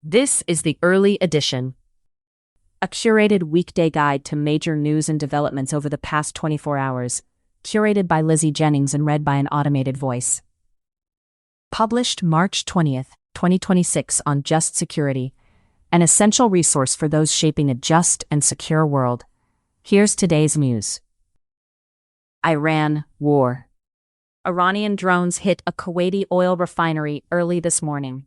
This is the early edition, a curated weekday guide to major news and developments over the past 24 hours, curated by Lizzie Jennings and read by an automated voice. Published March 20th, 2026 on Just Security, an essential resource for those shaping a just and secure world. Here's today's news. Iran war. Iranian drones hit a Kuwaiti oil refinery early this morning.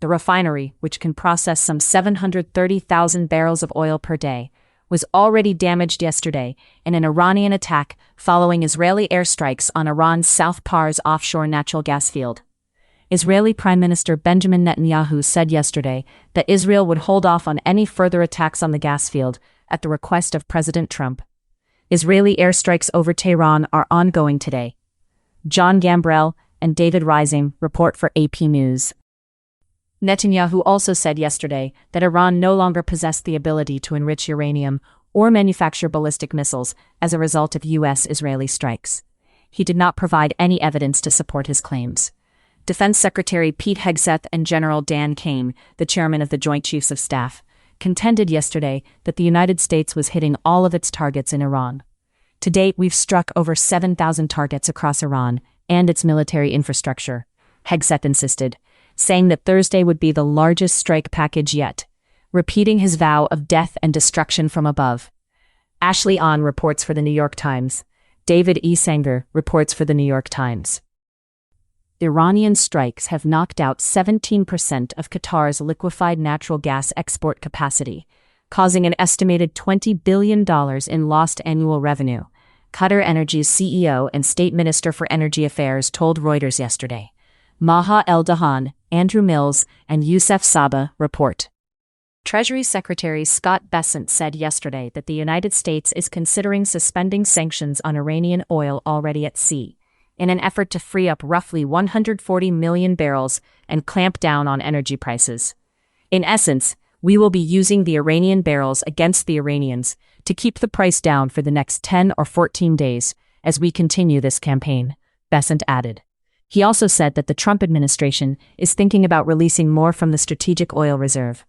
The refinery, which can process some 730,000 barrels of oil per day, was already damaged yesterday in an Iranian attack following Israeli airstrikes on Iran's South Pars offshore natural gas field. Israeli Prime Minister Benjamin Netanyahu said yesterday that Israel would hold off on any further attacks on the gas field at the request of President Trump. Israeli airstrikes over Tehran are ongoing today. John Gambrell and David Rising report for AP News. Netanyahu also said yesterday that Iran no longer possessed the ability to enrich uranium or manufacture ballistic missiles as a result of U.S.-Israeli strikes. He did not provide any evidence to support his claims. Defense Secretary Pete Hegseth and General Dan Kane, the chairman of the Joint Chiefs of Staff, contended yesterday that the United States was hitting all of its targets in Iran. To date, we've struck over 7,000 targets across Iran and its military infrastructure, Hegseth insisted, saying that Thursday would be the largest strike package yet, repeating his vow of death and destruction from above. Ashley Ahn reports for the New York Times. David E. Sanger reports for the New York Times. Iranian strikes have knocked out 17% of Qatar's liquefied natural gas export capacity, causing an estimated $20 billion in lost annual revenue, Qatar Energy's CEO and State Minister for Energy Affairs told Reuters yesterday. Maha El-Dahan, Andrew Mills, and Youssef Saba report. Treasury Secretary Scott Bessent said yesterday that the United States is considering suspending sanctions on Iranian oil already at sea, in an effort to free up roughly 140 million barrels and clamp down on energy prices. In essence, we will be using the Iranian barrels against the Iranians to keep the price down for the next 10 or 14 days as we continue this campaign, Bessent added. He also said that the Trump administration is thinking about releasing more from the strategic oil reserve.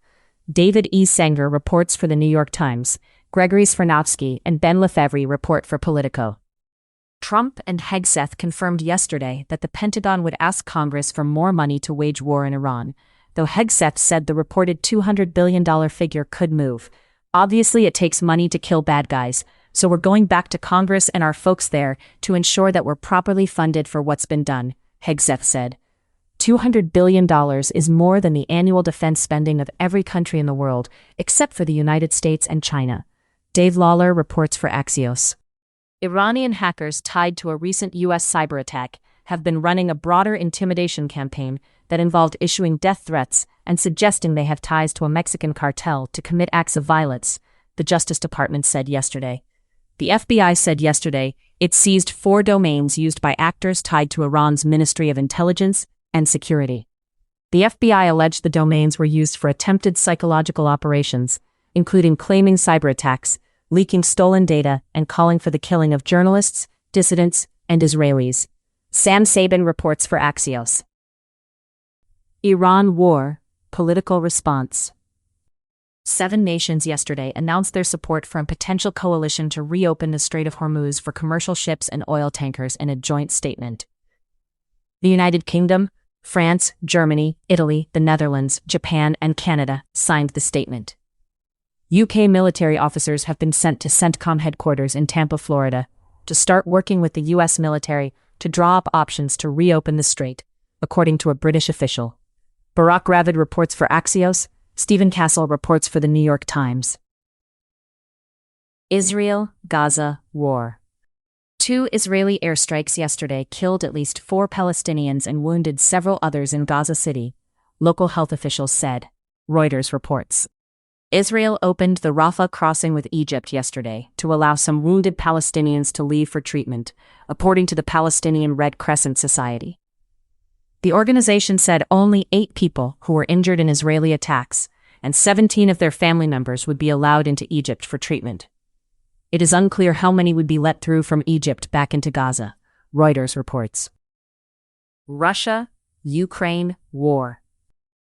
David E. Sanger reports for the New York Times. Gregory Svirnovsky and Ben Lefebvre report for Politico. Trump and Hegseth confirmed yesterday that the Pentagon would ask Congress for more money to wage war in Iran, though Hegseth said the reported $200 billion figure could move. Obviously, it takes money to kill bad guys, so we're going back to Congress and our folks there to ensure that we're properly funded for what's been done, Hegseth said. $200 billion is more than the annual defense spending of every country in the world, except for the United States and China. Dave Lawler reports for Axios. Iranian hackers tied to a recent U.S. cyber attack have been running a broader intimidation campaign that involved issuing death threats and suggesting they have ties to a Mexican cartel to commit acts of violence, the Justice Department said yesterday. The FBI said yesterday it seized 4 domains used by actors tied to Iran's Ministry of Intelligence and Security. The FBI alleged the domains were used for attempted psychological operations, including claiming cyber attacks, leaking stolen data, and calling for the killing of journalists, dissidents, and Israelis. Sam Sabin reports for Axios. Iran war, political response. 7 nations yesterday announced their support for a potential coalition to reopen the Strait of Hormuz for commercial ships and oil tankers in a joint statement. The United Kingdom, France, Germany, Italy, the Netherlands, Japan, and Canada signed the statement. UK military officers have been sent to CENTCOM headquarters in Tampa, Florida, to start working with the U.S. military to draw up options to reopen the strait, according to a British official. Barak Ravid reports for Axios. Stephen Castle reports for the New York Times. Israel-Gaza war. 2 Israeli airstrikes yesterday killed at least 4 Palestinians and wounded several others in Gaza City, local health officials said. Reuters reports. Israel opened the Rafah crossing with Egypt yesterday to allow some wounded Palestinians to leave for treatment, according to the Palestinian Red Crescent Society. The organization said only 8 people who were injured in Israeli attacks and 17 of their family members would be allowed into Egypt for treatment. It is unclear how many would be let through from Egypt back into Gaza, Reuters reports. Russia-Ukraine war.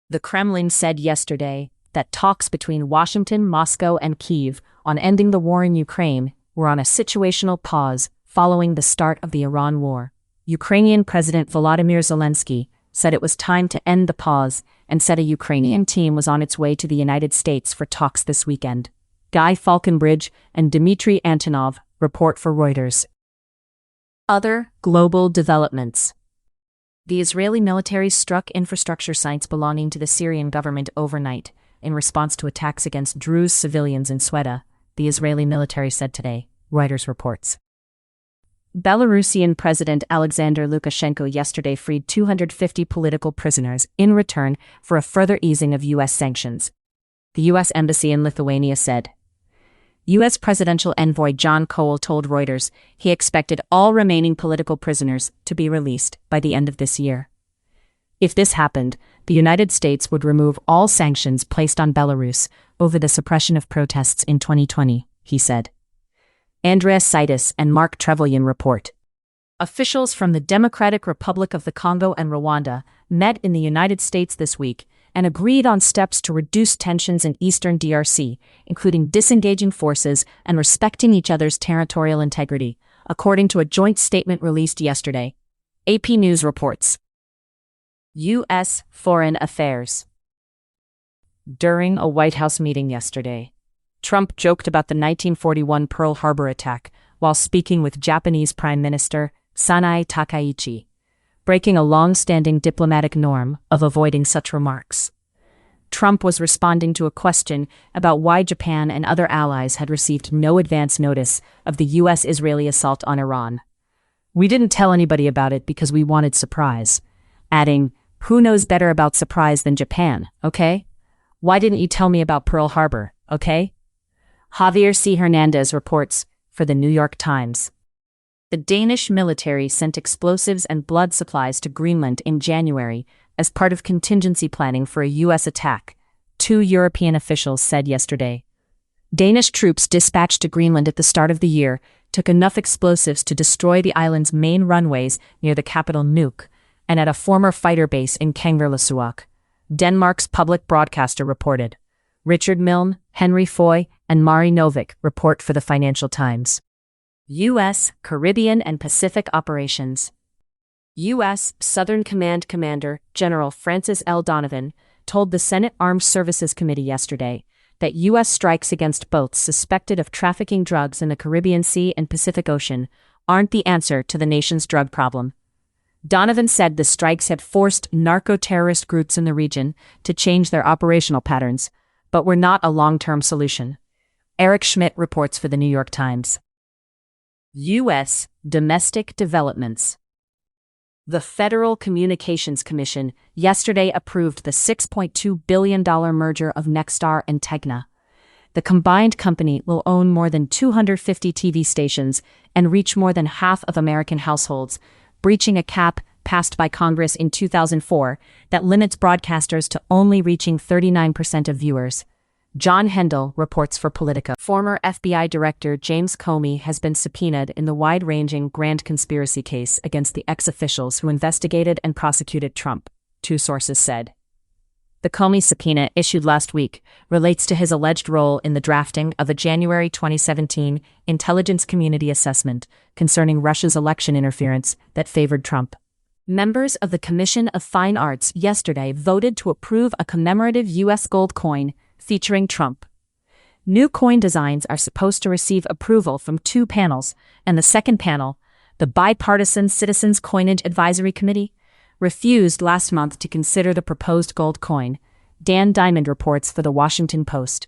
The Kremlin said yesterday that talks between Washington, Moscow, and Kyiv on ending the war in Ukraine were on a situational pause following the start of the Iran war. Ukrainian President Volodymyr Zelensky said it was time to end the pause and said a Ukrainian team was on its way to the United States for talks this weekend. Guy Falconbridge and Dmitry Antonov report for Reuters. Other global developments. The Israeli military struck infrastructure sites belonging to the Syrian government overnight in response to attacks against Druze civilians in Sweda, the Israeli military said today, Reuters reports. Belarusian President Alexander Lukashenko yesterday freed 250 political prisoners in return for a further easing of U.S. sanctions. The U.S. Embassy in Lithuania said. U.S. presidential envoy John Cole told Reuters he expected all remaining political prisoners to be released by the end of this year. If this happened, the United States would remove all sanctions placed on Belarus over the suppression of protests in 2020, he said. Andreas Saitis and Mark Trevelyan report. Officials from the Democratic Republic of the Congo and Rwanda met in the United States this week and agreed on steps to reduce tensions in eastern DRC, including disengaging forces and respecting each other's territorial integrity, according to a joint statement released yesterday. AP News reports. U.S. Foreign Affairs. During a White House meeting yesterday, Trump joked about the 1941 Pearl Harbor attack while speaking with Japanese Prime Minister Sanae Takaichi, breaking a long-standing diplomatic norm of avoiding such remarks. Trump was responding to a question about why Japan and other allies had received no advance notice of the U.S.-Israeli assault on Iran. "We didn't tell anybody about it because we wanted surprise," adding, "Who knows better about surprise than Japan, okay? Why didn't you tell me about Pearl Harbor, okay?" Javier C. Hernandez reports for the New York Times. The Danish military sent explosives and blood supplies to Greenland in January as part of contingency planning for a U.S. attack, two European officials said yesterday. Danish troops dispatched to Greenland at the start of the year took enough explosives to destroy the island's main runways near the capital Nuuk and at a former fighter base in Kangerlussuaq, Denmark's public broadcaster reported. Richard Milne, Henry Foy, and Mari Novik report for the Financial Times. U.S. Caribbean and Pacific Operations. U.S. Southern Command Commander General Francis L. Donovan told the Senate Armed Services Committee yesterday that U.S. strikes against boats suspected of trafficking drugs in the Caribbean Sea and Pacific Ocean aren't the answer to the nation's drug problem. Donovan said the strikes had forced narco-terrorist groups in the region to change their operational patterns, but were not a long-term solution. Eric Schmidt reports for the New York Times. U.S. Domestic Developments. The Federal Communications Commission yesterday approved the $6.2 billion merger of Nexstar and Tegna. The combined company will own more than 250 TV stations and reach more than half of American households, breaching a cap passed by Congress in 2004 that limits broadcasters to only reaching 39% of viewers. John Hendel reports for Politico. Former FBI Director James Comey has been subpoenaed in the wide-ranging grand conspiracy case against the ex-officials who investigated and prosecuted Trump, two sources said. The Comey subpoena issued last week relates to his alleged role in the drafting of a January 2017 intelligence community assessment concerning Russia's election interference that favored Trump. Members of the Commission of Fine Arts yesterday voted to approve a commemorative U.S. gold coin featuring Trump. New coin designs are supposed to receive approval from two panels, and the second panel, the Bipartisan Citizens Coinage Advisory Committee, refused last month to consider the proposed gold coin, Dan Diamond reports for The Washington Post.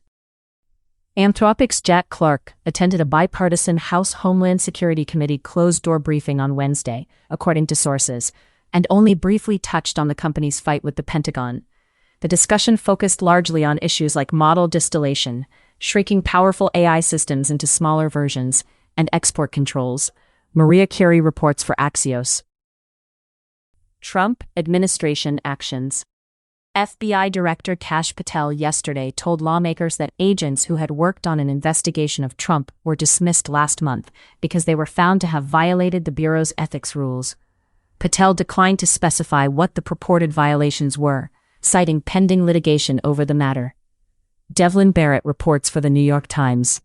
Anthropic's Jack Clark attended a bipartisan House Homeland Security Committee closed-door briefing on Wednesday, according to sources, and only briefly touched on the company's fight with the Pentagon. The discussion focused largely on issues like model distillation, shrinking powerful AI systems into smaller versions, and export controls. Maria Curie reports for Axios. Trump administration actions. FBI Director Kash Patel yesterday told lawmakers that agents who had worked on an investigation of Trump were dismissed last month because they were found to have violated the Bureau's ethics rules. Patel declined to specify what the purported violations were, citing pending litigation over the matter. Devlin Barrett reports for the New York Times.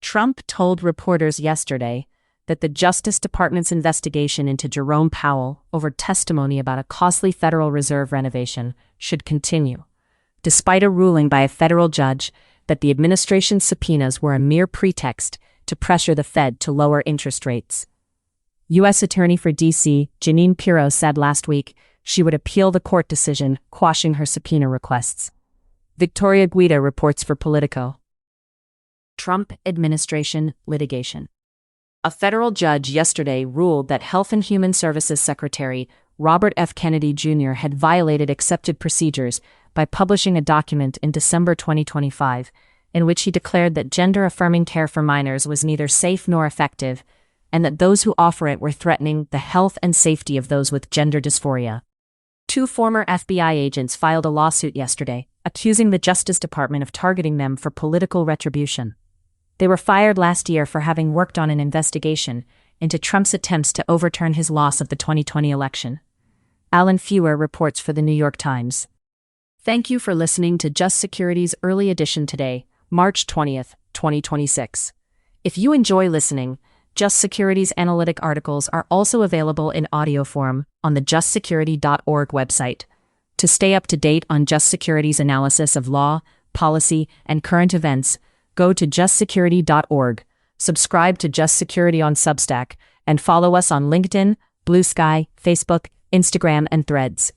Trump told reporters yesterday that the Justice Department's investigation into Jerome Powell over testimony about a costly Federal Reserve renovation should continue, despite a ruling by a federal judge that the administration's subpoenas were a mere pretext to pressure the Fed to lower interest rates. U.S. Attorney for D.C., Jeanine Pirro, said last week she would appeal the court decision quashing her subpoena requests. Victoria Guida reports for Politico. Trump administration litigation. A federal judge yesterday ruled that Health and Human Services Secretary Robert F. Kennedy Jr. had violated accepted procedures by publishing a document in December 2025 in which he declared that gender-affirming care for minors was neither safe nor effective, and that those who offer it were threatening the health and safety of those with gender dysphoria. 2 former FBI agents filed a lawsuit yesterday, accusing the Justice Department of targeting them for political retribution. They were fired last year for having worked on an investigation into Trump's attempts to overturn his loss of the 2020 election. Alan Feuer reports for the New York Times. Thank you for listening to Just Security's early edition today, March 20th, 2026. If you enjoy listening, Just Security's analytic articles are also available in audio form on the justsecurity.org website. To stay up to date on Just Security's analysis of law, policy, and current events, go to justsecurity.org, subscribe to Just Security on Substack, and follow us on LinkedIn, Blue Sky, Facebook, Instagram, and Threads.